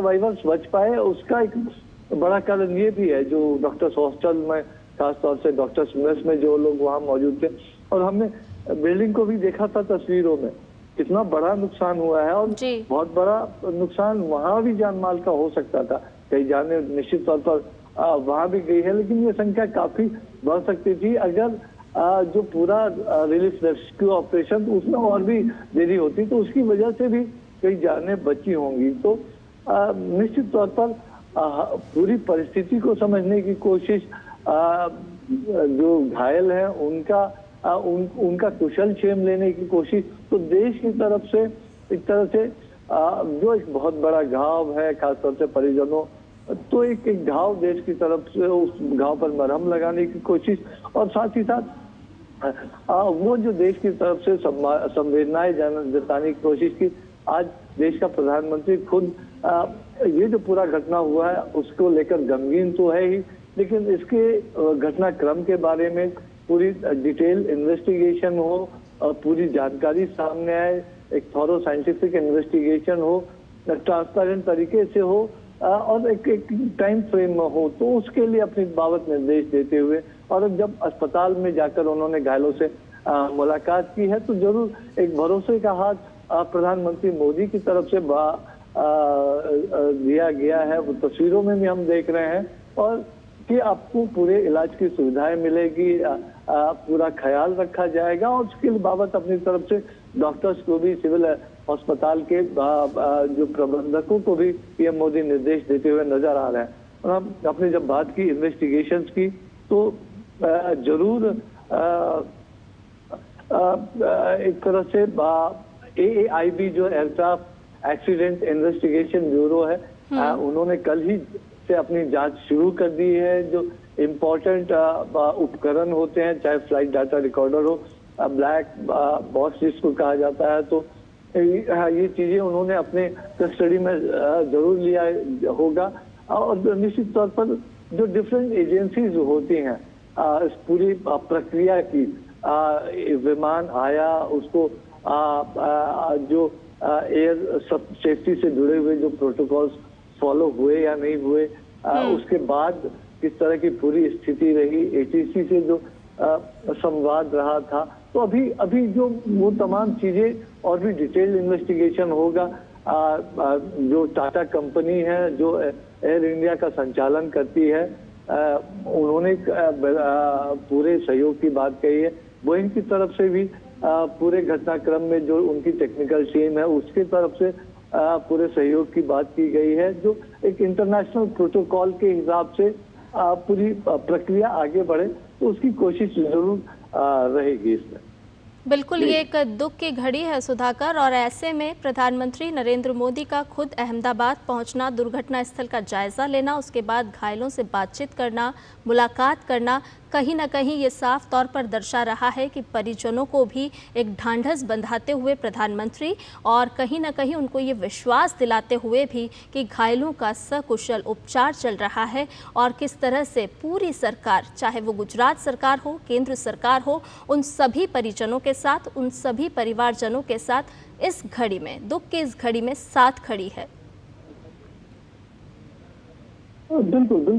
Survivors बच पाए, उसका एक बड़ा कारण ये भी है, जो डॉक्टर्स हॉस्टल में, खासतौर से डॉक्टर्स मेस में जो लोग वहाँ मौजूद थे, और हमने बिल्डिंग को भी देखा था तस्वीरों में, कितना बड़ा नुकसान हुआ है, और जी। बहुत बड़ा नुकसान वहाँ भी जान माल का हो सकता था। कई जाने निश्चित तौर पर वहाँ भी गई है, लेकिन ये संख्या काफी बढ़ सकती थी अगर जो पूरा रिलीफ रेस्क्यू ऑपरेशन उसमें और भी देरी होती, तो उसकी वजह से भी कई जानें बची होंगी। तो निश्चित तौर पर पूरी परिस्थिति को समझने की कोशिश, जो घायल हैं उनका कुशल क्षेम लेने की कोशिश, तो देश की तरफ से एक तरह से जो एक बहुत बड़ा घाव है, खासतौर से परिजनों, तो एक घाव देश की तरफ से उस घाव पर मरहम लगाने की कोशिश, और साथ ही साथ वो जो देश की तरफ से संवेदनाएं जताने की कोशिश की। आज देश का प्रधानमंत्री खुद ये जो पूरा घटना हुआ है उसको लेकर गमगीन तो है ही, लेकिन इसके घटनाक्रम के बारे में पूरी डिटेल इन्वेस्टिगेशन हो, पूरी जानकारी सामने आए, एक थॉरो साइंटिफिक इन्वेस्टिगेशन हो, ट्रांसपेरेंट तरीके से हो, और एक टाइम फ्रेम में हो, तो उसके लिए अपनी बाबत निर्देश देते हुए, और जब अस्पताल में जाकर उन्होंने घायलों से मुलाकात की है, तो जरूर एक भरोसे का हाथ प्रधानमंत्री मोदी की तरफ से दिया गया है। वो तस्वीरों में भी हम देख रहे हैं, और कि आपको पूरे इलाज की सुविधाएं मिलेगी, पूरा ख्याल रखा जाएगा, और उसके बाबत अपनी तरफ से डॉक्टर्स को भी, सिविल अस्पताल के जो प्रबंधकों को भी पीएम मोदी निर्देश देते हुए नजर आ रहे हैं। और हम अपने जब बात की इन्वेस्टिगेशंस की, तो जरूर एक तरह से AAIB जो एयरक्राफ्ट एक्सीडेंट इन्वेस्टिगेशन ब्यूरो है, उन्होंने कल ही से अपनी जांच शुरू कर दी है। जो इम्पोर्टेंट उपकरण होते हैं, चाहे फ्लाइट डाटा रिकॉर्डर हो, ब्लैक बॉक्स जिसको कहा जाता है, तो ये चीजें उन्होंने अपने कस्टडी में जरूर लिया होगा। और निश्चित तौर पर जो डिफरेंट एजेंसीज होती हैं इस पूरी प्रक्रिया की, विमान आया, उसको जो एयर सेफ्टी से जुड़े हुए जो प्रोटोकॉल्स फॉलो हुए या नहीं हुए, उसके बाद किस तरह की पूरी स्थिति रही, ATC से जो संवाद रहा था, तो अभी जो वो तमाम चीजें और भी डिटेल्ड इन्वेस्टिगेशन होगा। जो टाटा कंपनी है जो एयर इंडिया का संचालन करती है, उन्होंने पूरे सहयोग की बात कही है। बोइंग की तरफ से भी पूरे घटनाक्रम में जो उनकी टेक्निकल टीम है उसकी तरफ से पूरे सहयोग की बात की गई है, जो एक इंटरनेशनल प्रोटोकॉल के हिसाब से पूरी प्रक्रिया आगे बढ़े, तो उसकी कोशिश जरूर रहेगी इसमें। बिल्कुल, ये एक दुख की घड़ी है सुधाकर, और ऐसे में प्रधानमंत्री नरेंद्र मोदी का खुद अहमदाबाद पहुंचना, दुर्घटना स्थल का जायजा लेना, उसके बाद घायलों से बातचीत करना, मुलाकात करना, कहीं ना कहीं ये साफ तौर पर दर्शा रहा है कि परिजनों को भी एक ढांढस बंधाते हुए प्रधानमंत्री, और कहीं ना कहीं उनको ये विश्वास दिलाते हुए भी कि घायलों का सकुशल उपचार चल रहा है, और किस तरह से पूरी सरकार, चाहे वो गुजरात सरकार हो, केंद्र सरकार हो, उन सभी परिजनों के साथ, उन सभी परिवारजनों के साथ इस घड़ी में, दुख की इस घड़ी में साथ खड़ी है। बिल्कुल बिल्कुल।